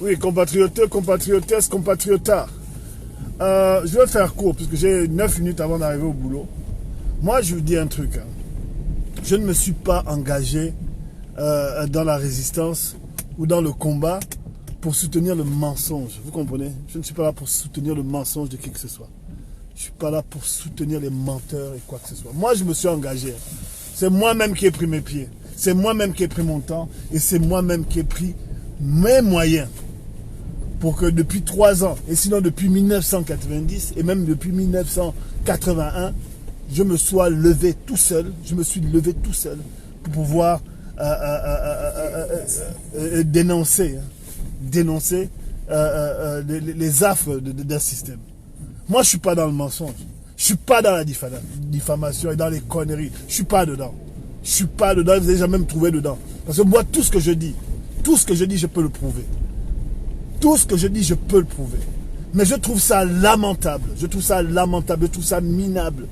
Oui, compatriotes, compatriotes, compatriotards. Je vais faire court, puisque j'ai 9 minutes avant d'arriver au boulot. Moi, je vous dis un truc. Je ne me suis pas engagé dans la résistance ou dans le combat pour soutenir le mensonge. Vous comprenez? Je ne suis pas là pour soutenir le mensonge de qui que ce soit. Je ne suis pas là pour soutenir les menteurs et quoi que ce soit. Moi, je me suis engagé. C'est moi-même qui ai pris mes pieds. C'est moi-même qui ai pris mon temps. Et c'est moi-même qui ai pris mes moyens pour que depuis 3 ans, et sinon depuis 1990, et même depuis 1981, je me sois levé tout seul. Je me suis levé tout seul pour pouvoir dénoncer les affres d'un système. Moi, je ne suis pas dans le mensonge. Je ne suis pas dans la diffamation et dans les conneries. Je ne suis pas dedans. Je ne suis pas dedans. Vous n'avez jamais me trouvé dedans. Parce que moi, tout ce que je dis, je peux le prouver. Tout ce que je dis, je peux le prouver. Mais je trouve ça lamentable. Je trouve ça lamentable. Je trouve ça minable.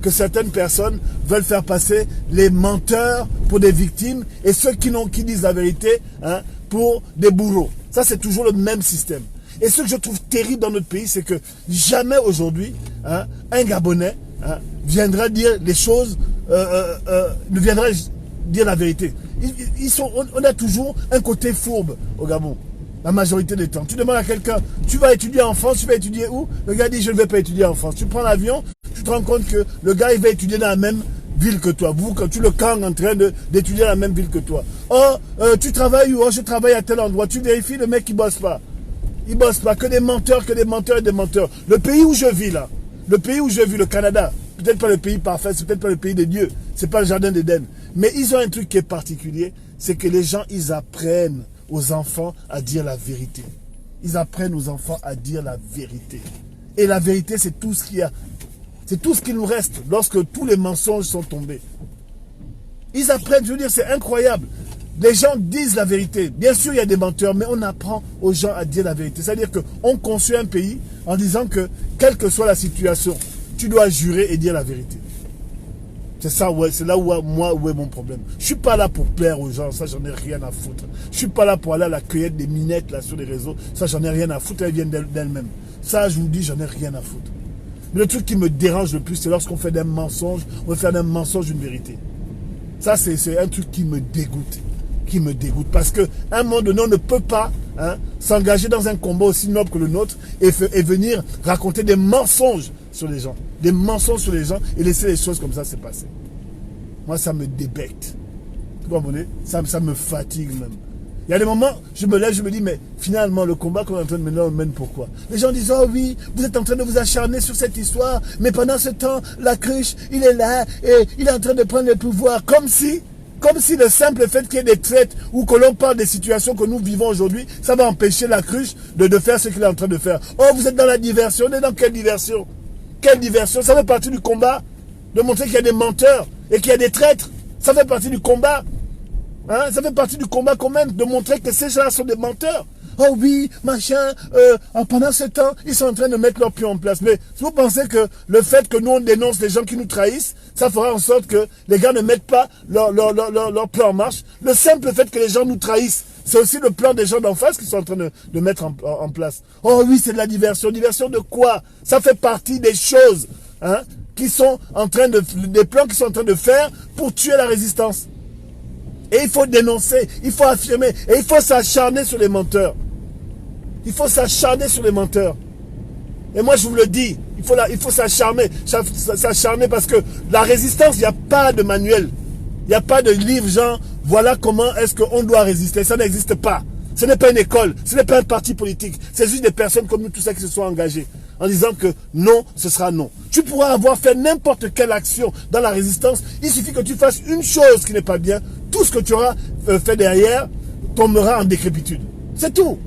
Que certaines personnes veulent faire passer les menteurs pour des victimes et ceux qui disent la vérité pour des bourreaux. Ça, c'est toujours le même système. Et ce que je trouve terrible dans notre pays, c'est que jamais aujourd'hui, un Gabonais viendra dire les choses, ne viendra dire la vérité. On a toujours un côté fourbe au Gabon, la majorité du temps. Tu demandes à quelqu'un, tu vas étudier en France, tu vas étudier où? Le gars dit, je ne vais pas étudier en France. Tu prends l'avion, tu te rends compte que le gars, il va étudier dans la même ville que toi. Vous, quand tu le camps en train d'étudier dans la même ville que toi. Oh, tu travailles où? Oh, je travaille à tel endroit. Tu vérifies, le mec, il bosse pas. Il bosse pas, que des menteurs et des menteurs. Le pays où je vis là, le Canada, peut-être pas le pays parfait, c'est peut-être pas le pays des dieux, c'est pas le jardin d'Éden. Mais ils ont un truc qui est particulier, c'est que les gens, ils apprennent aux enfants à dire la vérité. Ils apprennent aux enfants à dire la vérité. Et la vérité, c'est tout ce qu'il y a. C'est tout ce qui nous reste lorsque tous les mensonges sont tombés. Ils apprennent, je veux dire, c'est incroyable. Les gens disent la vérité. Bien sûr, il y a des menteurs, mais on apprend aux gens à dire la vérité. C'est-à-dire qu'on construit un pays en disant que, quelle que soit la situation, tu dois jurer et dire la vérité. C'est ça, ouais, c'est là où est mon problème. Je ne suis pas là pour plaire aux gens, ça, j'en ai rien à foutre. Je ne suis pas là pour aller à la cueillette des minettes là sur les réseaux, ça, j'en ai rien à foutre, elles viennent d'elles-mêmes. Ça, je vous dis, j'en ai rien à foutre. Mais le truc qui me dérange le plus, c'est lorsqu'on fait d'un mensonge, on veut faire d'un mensonge une vérité. Ça, c'est un truc qui me dégoûte. Parce qu'à un moment donné, on ne peut pas s'engager dans un combat aussi noble que le nôtre et venir raconter des mensonges sur les gens. Des mensonges sur les gens et laisser les choses comme ça se passer. Moi, ça me débecte. Vous comprenez? Ça me fatigue même. Il y a des moments, je me lève, je me dis, mais finalement, le combat qu'on est en train de mener, on mène pourquoi? Les gens disent, oh oui, vous êtes en train de vous acharner sur cette histoire, mais pendant ce temps, la cruche, il est là et il est en train de prendre le pouvoir. Comme si le simple fait qu'il y ait des traites ou que l'on parle des situations que nous vivons aujourd'hui, ça va empêcher la cruche de faire ce qu'il est en train de faire. Oh, vous êtes dans la diversion. On est dans quelle diversion? Quelle diversion? Ça fait partie du combat de montrer qu'il y a des menteurs et qu'il y a des traîtres. Ça fait partie du combat. Ça fait partie du combat quand même de montrer que ces gens-là sont des menteurs. Oh oui, machin, pendant ce temps, ils sont en train de mettre leur pied en place. Mais si vous pensez que le fait que nous, on dénonce les gens qui nous trahissent, ça fera en sorte que les gars ne mettent pas leur plan en marche. Le simple fait que les gens nous trahissent, c'est aussi le plan des gens d'en face qui sont en train de mettre en place. Oh oui, c'est de la diversion. Diversion de quoi? Ça fait partie des choses qui sont en train des plans qu'ils sont en train de faire pour tuer la résistance. Et il faut dénoncer, il faut affirmer, et il faut s'acharner sur les menteurs. Il faut s'acharner sur les menteurs. Et moi, je vous le dis, il faut s'acharner parce que la résistance, il n'y a pas de manuel. Il n'y a pas de livre, genre, voilà comment est-ce qu'on doit résister. Ça n'existe pas. Ce n'est pas une école, ce n'est pas un parti politique. C'est juste des personnes comme nous, tout ça, qui se sont engagées en disant que non, ce sera non. Tu pourras avoir fait n'importe quelle action dans la résistance. Il suffit que tu fasses une chose qui n'est pas bien. Tout ce que tu auras fait derrière tombera en décrépitude. C'est tout.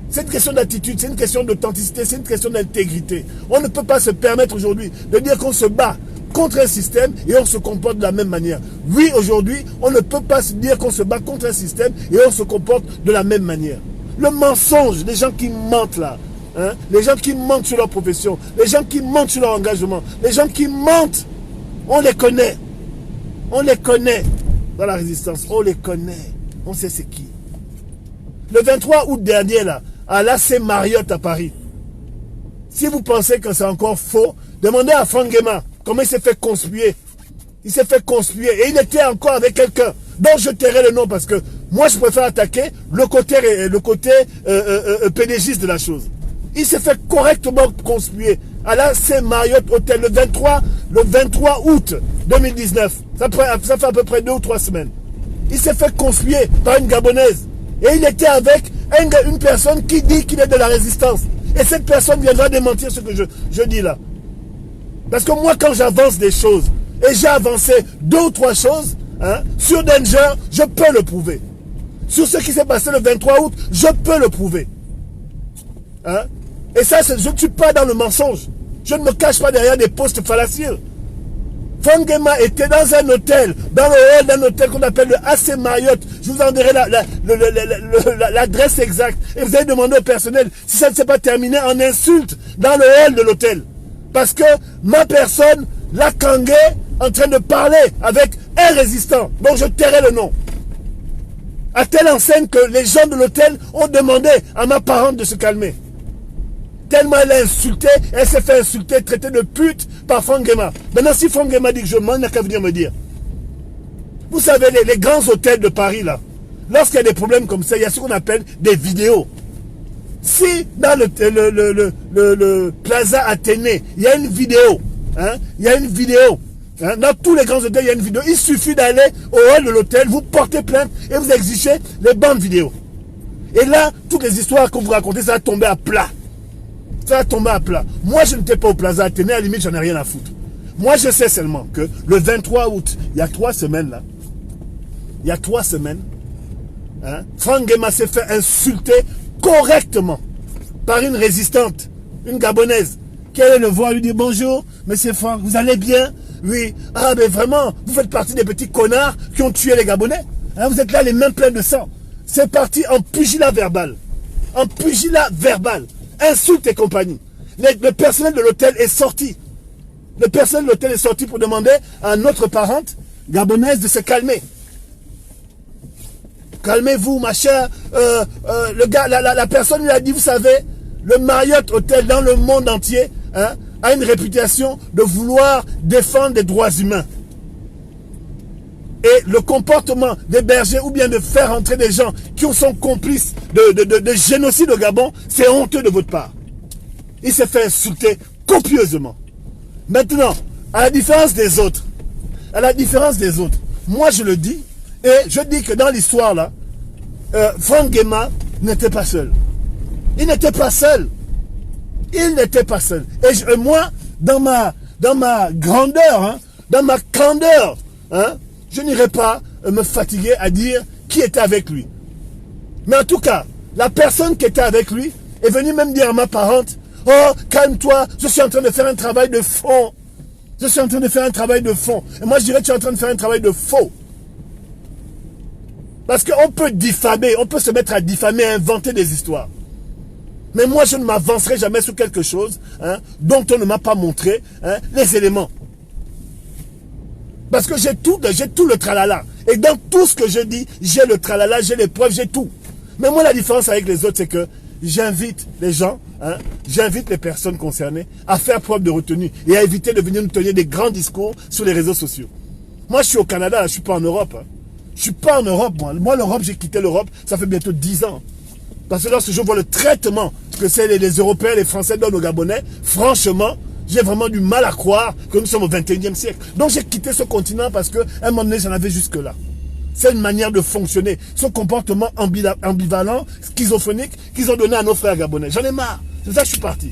C'est une question d'attitude, c'est une question d'authenticité, c'est une question d'intégrité. On ne peut pas se permettre aujourd'hui de dire qu'on se bat contre un système et on se comporte de la même manière. Oui, aujourd'hui, on ne peut pas se dire qu'on se bat contre un système et on se comporte de la même manière. Le mensonge, les gens qui mentent là, les gens qui mentent sur leur profession, les gens qui mentent sur leur engagement, les gens qui mentent, on les connaît. On les connaît dans la résistance, on les connaît. On sait c'est qui. Le 23 août dernier, là, à l'AC Marriott à Paris. Si vous pensez que c'est encore faux, demandez à Franck Guéma comment il s'est fait conspuer. Il s'est fait conspuer et il était encore avec quelqu'un dont je tairai le nom parce que moi je préfère attaquer le côté pédégiste de la chose. Il s'est fait correctement conspuer à l'AC Marriott Hotel le 23 août 2019. Ça fait à peu près 2 ou 3 semaines. Il s'est fait conspuer par une Gabonaise. Et il était avec une personne qui dit qu'il est de la résistance. Et cette personne viendra démentir ce que je dis là. Parce que moi, quand j'avance des choses, et j'ai avancé 2 ou 3 choses, hein, sur Danger, je peux le prouver. Sur ce qui s'est passé le 23 août, je peux le prouver. Hein? Et ça, je ne suis pas dans le mensonge. Je ne me cache pas derrière des postes fallacieux. Franck Guéma était dans un hôtel, dans le hall d'un hôtel qu'on appelle le AC Marriott. Je vous en dirai l'adresse exacte. Et vous allez demander au personnel si ça ne s'est pas terminé en insulte dans le hall de l'hôtel. Parce que ma personne l'a kangué en train de parler avec un résistant dont je tairai le nom. À telle enseigne que les gens de l'hôtel ont demandé à ma parente de se calmer. Tellement elle a insulté, elle s'est fait insulter, traiter de pute par Franck Guéma. Maintenant, si Franck Guéma dit que je mens, il n'a qu'à venir me dire. Vous savez, les grands hôtels de Paris, là, lorsqu'il y a des problèmes comme ça, il y a ce qu'on appelle des vidéos. Si dans le Plaza Athénée, il y a une vidéo, hein, il y a une vidéo, hein, dans tous les grands hôtels, il y a une vidéo, il suffit d'aller au hall de l'hôtel, vous portez plainte et vous exigez les bandes vidéo. Et là, toutes les histoires que vous racontez, ça va tomber à plat. Ça va tomber à plat. Moi, je n'étais pas au Plaza Athénée, à la limite, j'en ai rien à foutre. Moi, je sais seulement que le 23 août, il y a 3 semaines, là, il y a 3 semaines, hein, Franck Guéma s'est fait insulter correctement par une résistante, une Gabonaise, qui allait le voir, lui dire bonjour, monsieur Franck, vous allez bien? Oui. Ah, mais vraiment, vous faites partie des petits connards qui ont tué les Gabonais. Hein, vous êtes là, les mains pleines de sang. C'est parti en pugilat verbal. En pugilat verbal. Insulte et compagnie. Le personnel de l'hôtel est sorti. Le personnel de l'hôtel est sorti pour demander à notre parente gabonaise de se calmer. Calmez-vous, ma chère. Le gars, la personne lui a dit, vous savez, le Marriott Hotel dans le monde entier, hein, a une réputation de vouloir défendre les droits humains. Et le comportement des bergers ou bien de faire entrer des gens qui sont complices de génocide au Gabon, c'est honteux de votre part. Il s'est fait insulter copieusement. Maintenant, à la différence des autres, moi je le dis, et je dis que dans l'histoire là, Franck Guéma n'était pas seul. Il n'était pas seul. Il n'était pas seul. Et moi, dans ma grandeur, hein, dans ma candeur, hein, je n'irai pas me fatiguer à dire qui était avec lui. Mais en tout cas, la personne qui était avec lui est venue même dire à ma parente, « Oh, calme-toi, je suis en train de faire un travail de fond. Je suis en train de faire un travail de fond. » Et moi, je dirais, tu es en train de faire un travail de faux. Parce qu'on peut diffamer, on peut se mettre à diffamer, à inventer des histoires. Mais moi, je ne m'avancerai jamais sur quelque chose, hein, dont on ne m'a pas montré, hein, les éléments. Parce que j'ai tout le tralala. Et dans tout ce que je dis, j'ai le tralala, j'ai les preuves, j'ai tout. Mais moi, la différence avec les autres, c'est que j'invite les gens, hein, j'invite les personnes concernées à faire preuve de retenue et à éviter de venir nous tenir des grands discours sur les réseaux sociaux. Moi, je suis au Canada, je ne suis pas en Europe. Hein. Je ne suis pas en Europe, moi. Moi, l'Europe, j'ai quitté l'Europe, ça fait bientôt 10 ans. Parce que lorsque je vois le traitement que c'est les Européens, les Français donnent aux Gabonais, franchement, j'ai vraiment du mal à croire que nous sommes au 21e siècle. Donc j'ai quitté ce continent parce qu'à un moment donné, j'en avais jusque-là. C'est une manière de fonctionner. Ce comportement ambivalent, schizophrénique qu'ils ont donné à nos frères gabonais. J'en ai marre. C'est ça que je suis parti.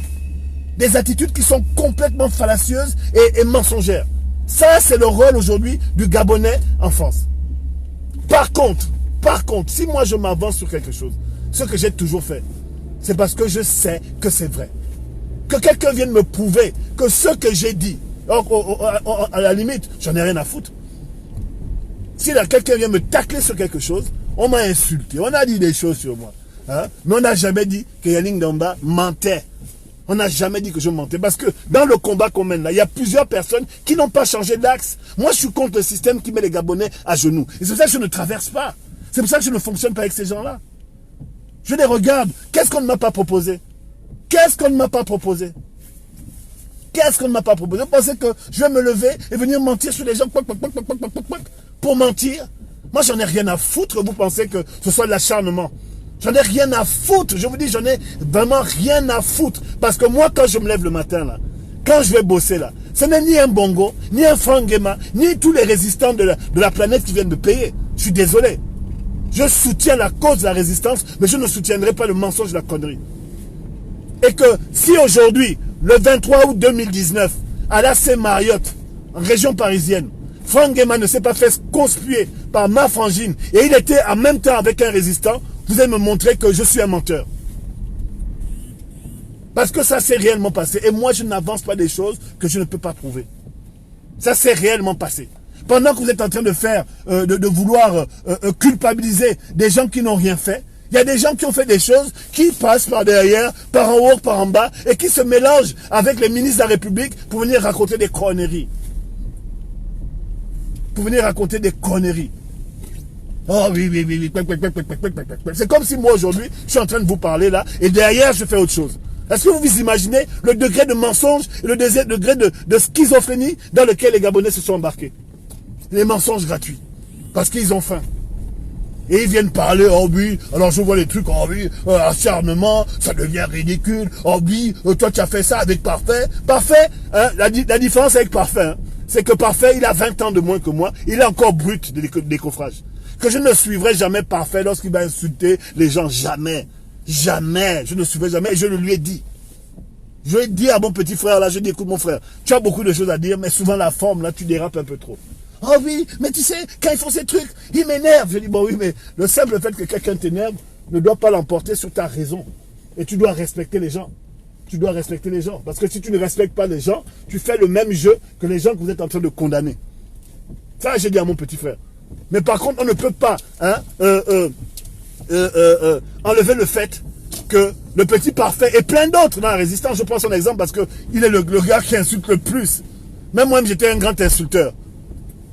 Des attitudes qui sont complètement fallacieuses et mensongères. Ça, c'est le rôle aujourd'hui du Gabonais en France. Par contre, si moi je m'avance sur quelque chose, ce que j'ai toujours fait, c'est parce que je sais que c'est vrai. Que quelqu'un vienne me prouver que ce que j'ai dit, à la limite, j'en ai rien à foutre. Si quelqu'un vient me tacler sur quelque chose, on m'a insulté, on a dit des choses sur moi. Hein? Mais on n'a jamais dit que Yannick Ndamba mentait. On n'a jamais dit que je mentais. Parce que dans le combat qu'on mène là, il y a plusieurs personnes qui n'ont pas changé d'axe. Moi, je suis contre le système qui met les Gabonais à genoux. Et c'est pour ça que je ne traverse pas. C'est pour ça que je ne fonctionne pas avec ces gens-là. Je les regarde. Qu'est-ce qu'on ne m'a pas proposé? Qu'est-ce qu'on ne m'a pas proposé? Qu'est-ce qu'on ne m'a pas proposé? Vous pensez que je vais me lever et venir mentir sur les gens pour mentir? Moi, j'en ai rien à foutre. Vous pensez que ce soit de l'acharnement? J'en ai rien à foutre. Je vous dis, j'en ai vraiment rien à foutre. Parce que moi, quand je me lève le matin, là, quand je vais bosser, là, ce n'est ni un Bongo, ni un Frank Nguema, ni tous les résistants de la planète qui viennent me payer. Je suis désolé. Je soutiens la cause de la résistance, mais je ne soutiendrai pas le mensonge de la connerie. Et que si aujourd'hui, le 23 août 2019, à l'AC Marriott, en région parisienne, Frank Nguema ne s'est pas fait conspuer par ma frangine, et il était en même temps avec un résistant, vous allez me montrer que je suis un menteur. Parce que ça s'est réellement passé. Et moi, je n'avance pas des choses que je ne peux pas prouver. Ça s'est réellement passé. Pendant que vous êtes en train de faire, de vouloir culpabiliser des gens qui n'ont rien fait, il y a des gens qui ont fait des choses, qui passent par derrière, par en haut, par en bas, et qui se mélangent avec les ministres de la République pour venir raconter des conneries. Pour venir raconter des conneries. Oh oui, oui, oui, oui. C'est comme si moi aujourd'hui, je suis en train de vous parler là, et derrière, je fais autre chose. Est-ce que vous vous imaginez le degré de mensonge et le degré de schizophrénie dans lequel les Gabonais se sont embarqués? Les mensonges gratuits. Parce qu'ils ont faim. Et ils viennent parler, oh oui, alors je vois les trucs, oh oui, acharnement, ça devient ridicule, oh oui, toi tu as fait ça avec Parfait. Parfait, hein, la différence avec Parfait, hein, c'est que Parfait, il a 20 ans de moins que moi, il est encore brut de décoffrage. Que je ne suivrai jamais Parfait lorsqu'il va insulter les gens, jamais. Jamais, je ne suivrai jamais, et je le lui ai dit. Je lui ai dit à mon petit frère, là, je dis, écoute mon frère, tu as beaucoup de choses à dire, mais souvent la forme, là, tu dérapes un peu trop. Oh oui, mais tu sais, quand ils font ces trucs, ils m'énervent. Je dis, bon oui, mais le simple fait que quelqu'un t'énerve ne doit pas l'emporter sur ta raison. Et tu dois respecter les gens. Tu dois respecter les gens. Parce que si tu ne respectes pas les gens, tu fais le même jeu que les gens que vous êtes en train de condamner. Ça, j'ai dit à mon petit frère. Mais par contre, on ne peut pas enlever le fait que le petit Parfait et plein d'autres dans la résistance, je prends son exemple parce qu'il est le gars qui insulte le plus. Même moi, j'étais un grand insulteur.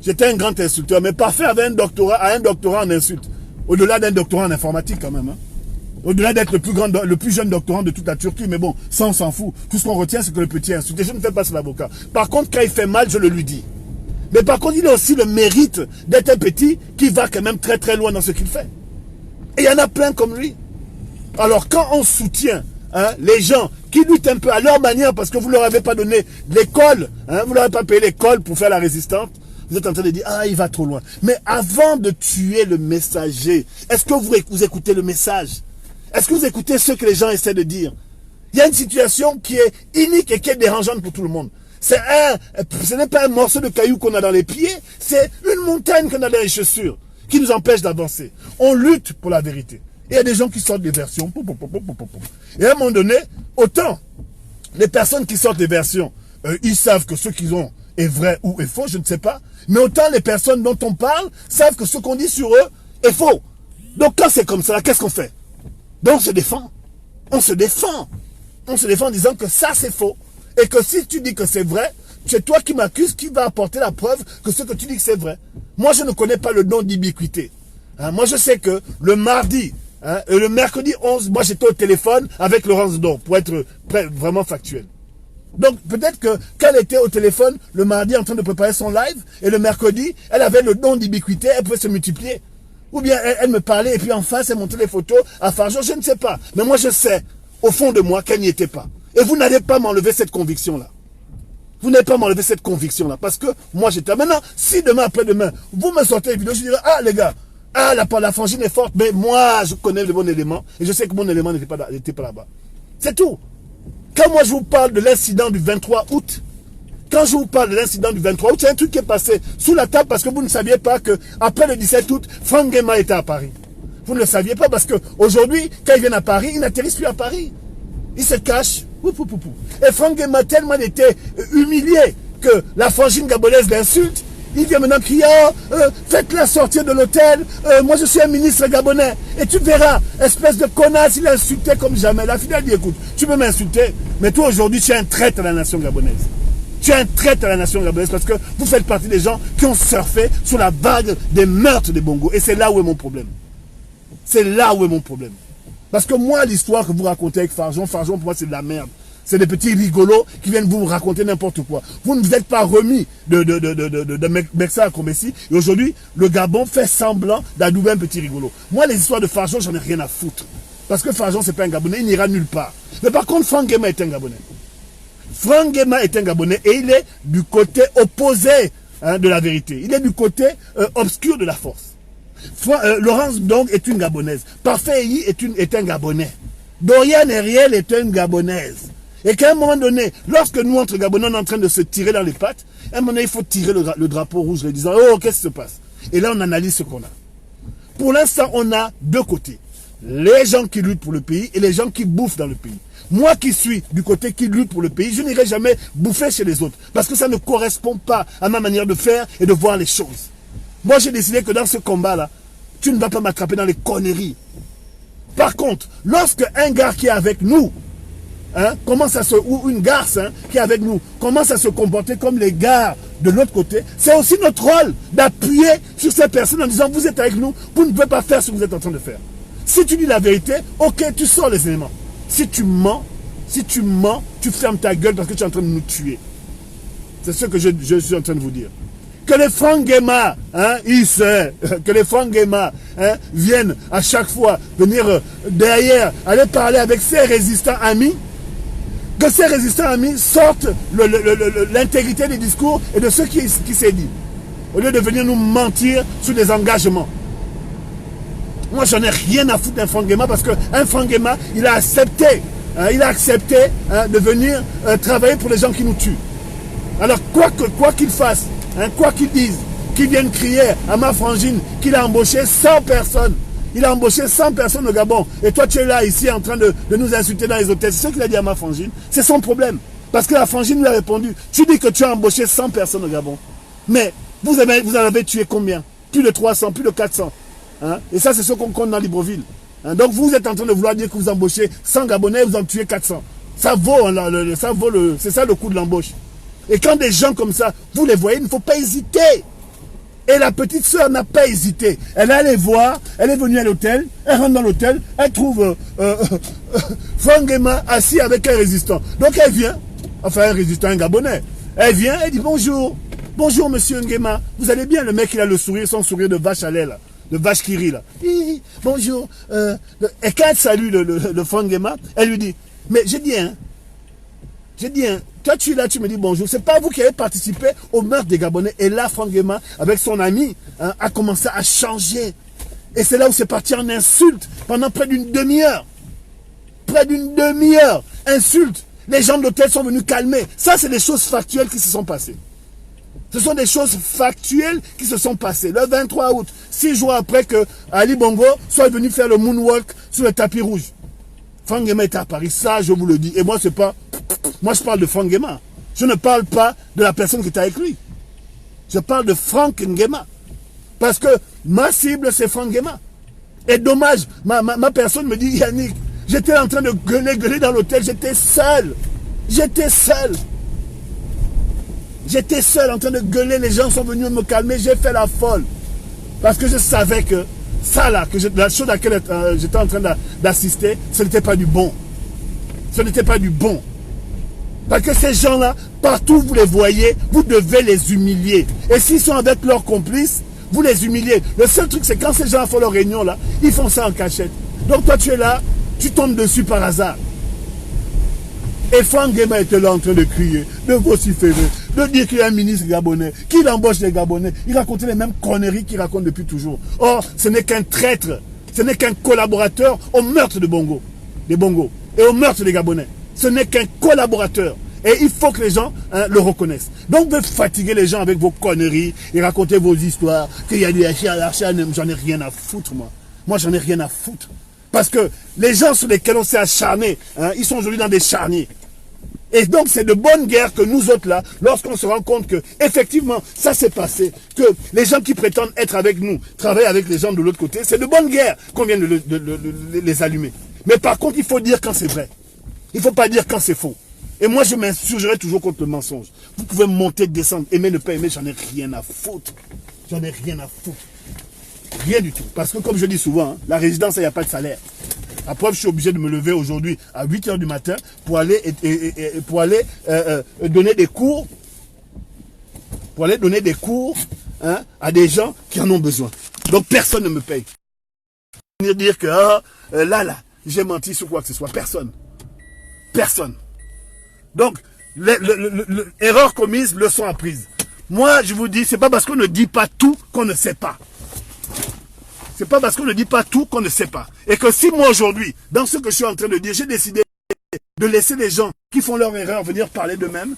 J'étais un grand insulteur, mais Parfait avait un doctorat en insulte. Au-delà d'un doctorat en informatique quand même. Hein. Au-delà d'être le plus jeune doctorant de toute la Turquie, mais bon, ça on s'en fout. Tout ce qu'on retient, c'est que le petit insulte. Et je ne fais pas sur l'avocat. Par contre, quand il fait mal, je le lui dis. Mais par contre, il a aussi le mérite d'être un petit qui va quand même très très loin dans ce qu'il fait. Et il y en a plein comme lui. Alors quand on soutient les gens qui luttent un peu à leur manière, parce que vous ne leur avez pas donné l'école, vous ne leur avez pas payé l'école pour faire la résistance, vous êtes en train de dire, ah, il va trop loin. Mais avant de tuer le messager, est-ce que vous écoutez le message? Est-ce que vous écoutez ce que les gens essaient de dire? Il y a une situation qui est unique et qui est dérangeante pour tout le monde. Ce n'est pas un morceau de caillou qu'on a dans les pieds, c'est une montagne qu'on a dans les chaussures qui nous empêche d'avancer. On lutte pour la vérité. Et il y a des gens qui sortent des versions. Et à un moment donné, autant les personnes qui sortent des versions, ils savent que ce qu'ils ont est vrai ou est faux, je ne sais pas. Mais autant les personnes dont on parle savent que ce qu'on dit sur eux est faux. Donc quand c'est comme ça, qu'est-ce qu'on fait? Donc on se défend. On se défend. On se défend en disant que ça c'est faux. Et que si tu dis que c'est vrai, c'est toi qui m'accuses, qui va apporter la preuve que ce que tu dis que c'est vrai. Moi je ne connais pas le nom d'ubiquité. Moi je sais que le mardi et le mercredi 11, moi j'étais au téléphone avec Laurence Dor, pour être vraiment factuel. Donc peut-être que quand elle était au téléphone le mardi en train de préparer son live, et le mercredi, elle avait le don d'ubiquité, elle pouvait se multiplier. Ou bien elle me parlait et puis en face elle montrait les photos à Fargeau, je ne sais pas. Mais moi je sais, au fond de moi, qu'elle n'y était pas. Et vous n'allez pas m'enlever cette conviction-là. Vous n'allez pas m'enlever cette conviction-là. Parce que moi j'étais... Maintenant, si demain après-demain, vous me sortez une vidéo, je dirais, ah les gars, ah la frangine est forte, mais moi je connais le bon élément, et je sais que mon élément n'était pas là-bas. C'est tout. Quand moi je vous parle de l'incident du 23 août, quand je vous parle de l'incident du 23 août, c'est un truc qui est passé sous la table parce que vous ne saviez pas qu'après le 17 août, Frank Nguema était à Paris. Vous ne le saviez pas parce qu'aujourd'hui, quand ils viennent à Paris, ils n'atterrissent plus à Paris. Ils se cachent. Et Frank Nguema tellement été humilié que la frangine gabonaise l'insulte. Il vient maintenant crier, faites-la sortir de l'hôtel, moi je suis un ministre gabonais. Et tu verras, espèce de connasse, il a insulté comme jamais. La fille a dit, écoute, tu peux m'insulter, mais toi aujourd'hui tu es un traître à la nation gabonaise. Tu es un traître à la nation gabonaise parce que vous faites partie des gens qui ont surfé sur la vague des meurtres des Bongo. Et c'est là où est mon problème. C'est là où est mon problème. Parce que moi, l'histoire que vous racontez avec Farjon, pour moi, c'est de la merde. C'est des petits rigolos qui viennent vous raconter n'importe quoi. Vous ne vous êtes pas remis de Meksa à Kombessi. Et aujourd'hui, le Gabon fait semblant d'adouber un petit rigolo. Moi, les histoires de Farjon, j'en ai rien à foutre. Parce que Farjon, c'est pas un Gabonais, il n'ira nulle part. Mais par contre, Franck Nguema est un Gabonais. Franck Nguema est un Gabonais et il est du côté opposé de la vérité. Il est du côté obscur de la force. Laurence Dong est une Gabonaise. Parfait Eyi est un Gabonais. Dorian Ariel est une Gabonaise. Et qu'à un moment donné, lorsque nous, entre Gabonais, on est en train de se tirer dans les pattes, à un moment donné, il faut tirer le drapeau rouge, en disant, oh, qu'est-ce qui se passe? Et là, on analyse ce qu'on a. Pour l'instant, on a deux côtés. Les gens qui luttent pour le pays et les gens qui bouffent dans le pays. Moi qui suis du côté qui lutte pour le pays, je n'irai jamais bouffer chez les autres. Parce que ça ne correspond pas à ma manière de faire et de voir les choses. Moi, j'ai décidé que dans ce combat-là, tu ne vas pas m'attraper dans les conneries. Par contre, lorsque un gars qui est avec nous, ou une garce qui est avec nous, commence à se comporter comme les gars de l'autre côté, c'est aussi notre rôle d'appuyer sur ces personnes en disant, vous êtes avec nous, vous ne pouvez pas faire ce que vous êtes en train de faire. Si tu dis la vérité, ok, tu sors les éléments. Si tu mens, tu fermes ta gueule parce que tu es en train de nous tuer. C'est ce que je suis en train de vous dire. Que les Franck Nguema, que les Franck Nguema viennent à chaque fois venir derrière, aller parler avec ses résistants amis, que ces résistants amis sortent l'intégrité des discours et de ce qui s'est dit, au lieu de venir nous mentir sur des engagements. Moi, j'en ai rien à foutre d'un Franck Nguema parce qu'un Franck Nguema, il a accepté de venir travailler pour les gens qui nous tuent. Alors, quoi qu'il fasse, quoi qu'ils disent, qu'ils viennent crier à ma frangine qu'il a embauché 100 personnes. Il a embauché 100 personnes au Gabon. Et toi, tu es là, ici, en train de nous insulter dans les hôtels. C'est ce qu'il a dit à ma frangine. C'est son problème. Parce que la frangine lui a répondu, tu dis que tu as embauché 100 personnes au Gabon. Mais vous en avez tué combien? Plus de 300, plus de 400. Et ça, c'est ce qu'on compte dans Libreville. Donc, vous êtes en train de vouloir dire que vous embauchez 100 Gabonais et vous en tuez 400. Ça vaut, c'est ça le coût de l'embauche. Et quand des gens comme ça, vous les voyez, il ne faut pas hésiter. Et la petite sœur n'a pas hésité. Elle est allée voir, elle est venue à l'hôtel, elle rentre dans l'hôtel, elle trouve Franck Nguema assis avec un résistant. Donc elle vient, enfin un résistant, un Gabonais. Elle vient, elle dit bonjour. Bonjour monsieur Nguema. Vous allez bien? Le mec, il a le sourire, son sourire de vache à lait là. De vache qui rit là. Bonjour. Et quand elle salue le Franck Nguema, elle lui dit, mais j'ai dit, toi tu es là, tu me dis bonjour. C'est pas vous qui avez participé au meurtre des Gabonais. Et là, Franck Nguema, avec son ami, a commencé à changer. Et c'est là où c'est parti en insulte pendant près d'une demi-heure. Près d'une demi-heure. Insulte. Les gens de l'hôtel sont venus calmer. Ça, c'est des choses factuelles qui se sont passées. Ce sont des choses factuelles qui se sont passées. Le 23 août, 6 jours après que Ali Bongo soit venu faire le moonwalk sur le tapis rouge. Franck Nguema était à Paris, ça je vous le dis. Et moi, c'est pas... Moi, je parle de Franck Nguema. Je ne parle pas de la personne qui était avec lui. Je parle de Franck Nguema. Parce que ma cible, c'est Franck Nguema. Et dommage, ma personne me dit, Yannick, j'étais en train de gueuler dans l'hôtel, j'étais seul. J'étais seul. J'étais seul en train de gueuler, les gens sont venus me calmer, j'ai fait la folle. Parce que je savais que ça là, la chose à laquelle j'étais en train d'assister, ce n'était pas du bon. Ce n'était pas du bon. Parce que ces gens-là, partout vous les voyez, vous devez les humilier. Et s'ils sont avec leurs complices, vous les humiliez. Le seul truc, c'est quand ces gens font leur réunion là, ils font ça en cachette. Donc toi tu es là, tu tombes dessus par hasard. Et Franck Nguema était là en train de crier, de vociférer, de dire qu'il est un ministre gabonais, qu'il embauche les Gabonais. Il racontait les mêmes conneries qu'il raconte depuis toujours. Or, ce n'est qu'un traître, ce n'est qu'un collaborateur au meurtre des Bongo, et au meurtre des Gabonais. Ce n'est qu'un collaborateur. Et il faut que les gens le reconnaissent. Donc, vous fatiguez les gens avec vos conneries et raconter vos histoires, qu'il y a des achats, j'en ai rien à foutre, moi. Moi, j'en ai rien à foutre. Parce que les gens sur lesquels on s'est acharné, ils sont aujourd'hui dans des charniers. Et donc, c'est de bonne guerre que nous autres là, lorsqu'on se rend compte que, effectivement, ça s'est passé, que les gens qui prétendent être avec nous, travaillent avec les gens de l'autre côté, c'est de bonne guerre qu'on vient de les allumer. Mais par contre, il faut dire quand c'est vrai. Il ne faut pas dire quand c'est faux. Et moi, je m'insurgerai toujours contre le mensonge. Vous pouvez monter, descendre, aimer, ne pas aimer, j'en ai rien à foutre. J'en ai rien à foutre. Rien du tout. Parce que, comme je dis souvent, la résidence, il n'y a pas de salaire. À preuve, je suis obligé de me lever aujourd'hui à 8 h du matin pour aller, donner des cours. Pour aller donner des cours, hein, à des gens qui en ont besoin. Donc personne ne me paye. Venir dire que là, j'ai menti sur quoi que ce soit. Personne. Personne. Donc, erreur commise, leçon apprise. Moi, je vous dis, c'est pas parce qu'on ne dit pas tout qu'on ne sait pas. C'est pas parce qu'on ne dit pas tout qu'on ne sait pas. Et que si moi aujourd'hui, dans ce que je suis en train de dire, j'ai décidé de laisser les gens qui font leur erreur venir parler d'eux-mêmes,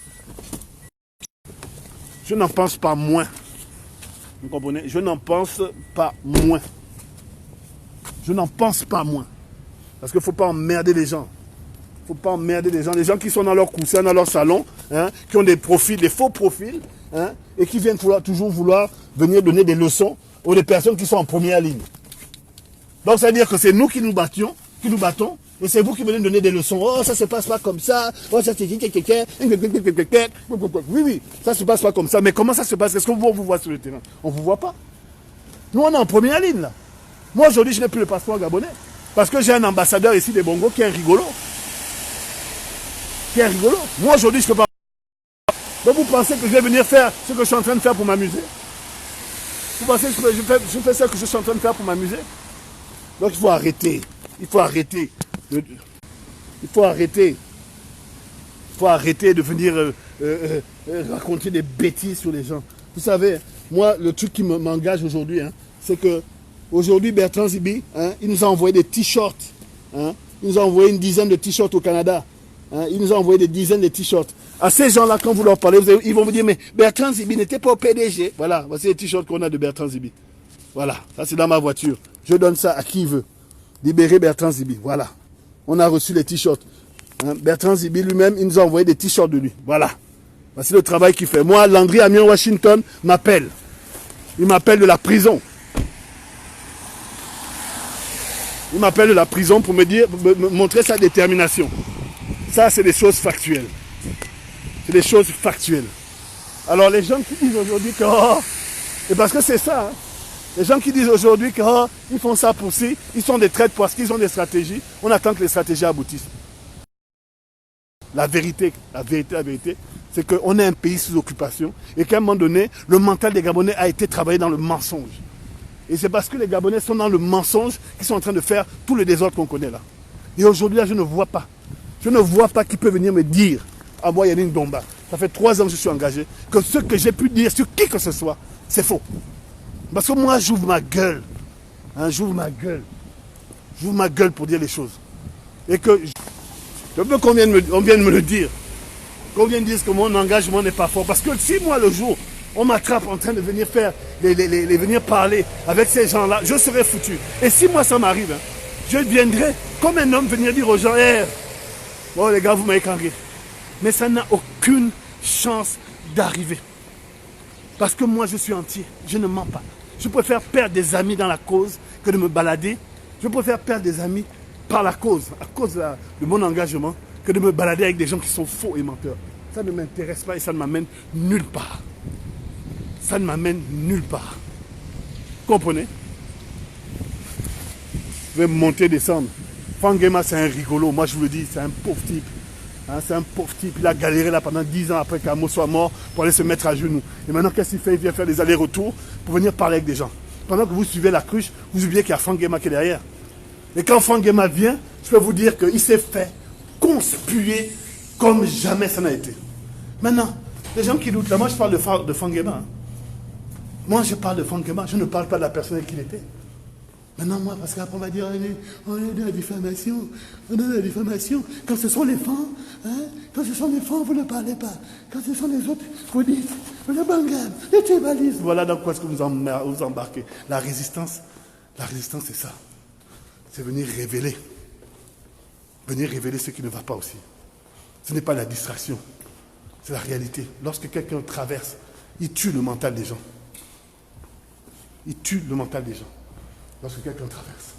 je n'en pense pas moins. Vous comprenez? Je n'en pense pas moins. Je n'en pense pas moins. Parce qu'il ne faut pas emmerder les gens. Il ne faut pas emmerder les gens. Les gens qui sont dans leur coussin, dans leur salon, hein, qui ont des profils, des faux profils, hein, et qui viennent toujours vouloir venir donner des leçons aux des personnes qui sont en première ligne. Donc, ça veut dire que c'est nous qui nous battons, et c'est vous qui venez donner des leçons. Oh, ça se passe pas comme ça. Oh, ça c'est... Oui, ça se passe pas comme ça. Mais comment ça se passe? Est-ce qu'on vous voit sur le terrain? On vous voit pas. Nous, on est en première ligne, là. Moi, aujourd'hui, je n'ai plus le passeport gabonais. Parce que j'ai un ambassadeur ici des Bongo qui est un rigolo. Moi, aujourd'hui, je ne peux pas... Donc, vous pensez que je vais venir faire ce que je suis en train de faire pour m'amuser? Vous pensez que je fais ce que je suis en train de faire pour m'amuser? Donc, il faut arrêter. Il faut arrêter de venir raconter des bêtises sur les gens. Vous savez, moi, le truc qui m'engage aujourd'hui, hein, c'est que aujourd'hui, Bertrand Zibi, hein, il nous a envoyé des t-shirts. Hein, il nous a envoyé une dizaine de t-shirts au Canada. Hein, il nous a envoyé des dizaines de t-shirts. À ces gens-là, quand vous leur parlez, ils vont vous dire, mais Bertrand Zibi n'était pas au PDG. Voilà, voici les t-shirts qu'on a de Bertrand Zibi. Voilà, ça c'est dans ma voiture. Je donne ça à qui veut. Libérer Bertrand Zibi, voilà. On a reçu les t-shirts. Hein, Bertrand Zibi lui-même, il nous a envoyé des t-shirts de lui. Voilà. Voici le travail qu'il fait. Moi, Landry Amiens Washington m'appelle. Il m'appelle de la prison. Il m'appelle de la prison pour me montrer sa détermination. Ça, c'est des choses factuelles. C'est des choses factuelles. Alors, les gens qui disent aujourd'hui que... Oh, et parce que c'est ça, hein. Les gens qui disent aujourd'hui qu'ils font ça pour si, ils sont des traites parce qu'ils ont des stratégies. On attend que les stratégies aboutissent. La vérité, c'est qu'on est un pays sous occupation et qu'à un moment donné, le mental des Gabonais a été travaillé dans le mensonge. Et c'est parce que les Gabonais sont dans le mensonge qu'ils sont en train de faire tout le désordre qu'on connaît là. Et aujourd'hui, là, je ne vois pas. Je ne vois pas qui peut venir me dire, à moi, Yannick Domba, ça fait 3 ans que je suis engagé, que ce que j'ai pu dire sur qui que ce soit, c'est faux. Parce que moi, j'ouvre ma gueule. Hein, j'ouvre ma gueule. J'ouvre ma gueule pour dire les choses. Et que je veux qu'on vienne me le dire. Qu'on vienne dire que mon engagement n'est pas fort. Parce que si moi, le jour, on m'attrape en train de venir faire, venir parler avec ces gens-là, je serai foutu. Et si moi, ça m'arrive, hein, je viendrai comme un homme venir dire aux gens, hey, bon les gars, vous m'avez cambré. Mais ça n'a aucune chance d'arriver. Parce que moi, je suis entier. Je ne mens pas. Je préfère perdre des amis dans la cause que de me balader. Je préfère perdre des amis par la cause, à cause de mon engagement, que de me balader avec des gens qui sont faux et menteurs. Ça ne m'intéresse pas et ça ne m'amène nulle part. Ça ne m'amène nulle part. Comprenez? Je vais monter, descendre. Fangema, c'est un rigolo. Moi, je vous le dis, c'est un pauvre type. Hein, c'est un pauvre type. Il a galéré là pendant 10 ans après qu'Amo soit mort pour aller se mettre à genoux. Et maintenant, qu'est-ce qu'il fait? Il vient faire des allers-retours pour venir parler avec des gens. Pendant que vous suivez la cruche, vous oubliez qu'il y a Fangema qui est derrière. Et quand Fangema vient, je peux vous dire qu'il s'est fait conspuer comme jamais ça n'a été. Maintenant, les gens qui doutent, là, moi je parle de Fangema. Hein. Moi je parle de Fangema, je ne parle pas de la personne qu'il était. Maintenant, moi, parce qu'après on va dire, on est dans la diffamation, on est dans la diffamation. Quand ce sont les femmes, hein, quand ce sont les femmes, vous ne parlez pas. Quand ce sont les autres, vous dites, le bangam, le tribalisme. Voilà dans quoi est-ce que vous embarquez. La résistance, c'est ça. C'est venir révéler ce qui ne va pas aussi. Ce n'est pas la distraction, c'est la réalité. Lorsque quelqu'un traverse, il tue le mental des gens. Il tue le mental des gens. Lorsque quelqu'un traverse.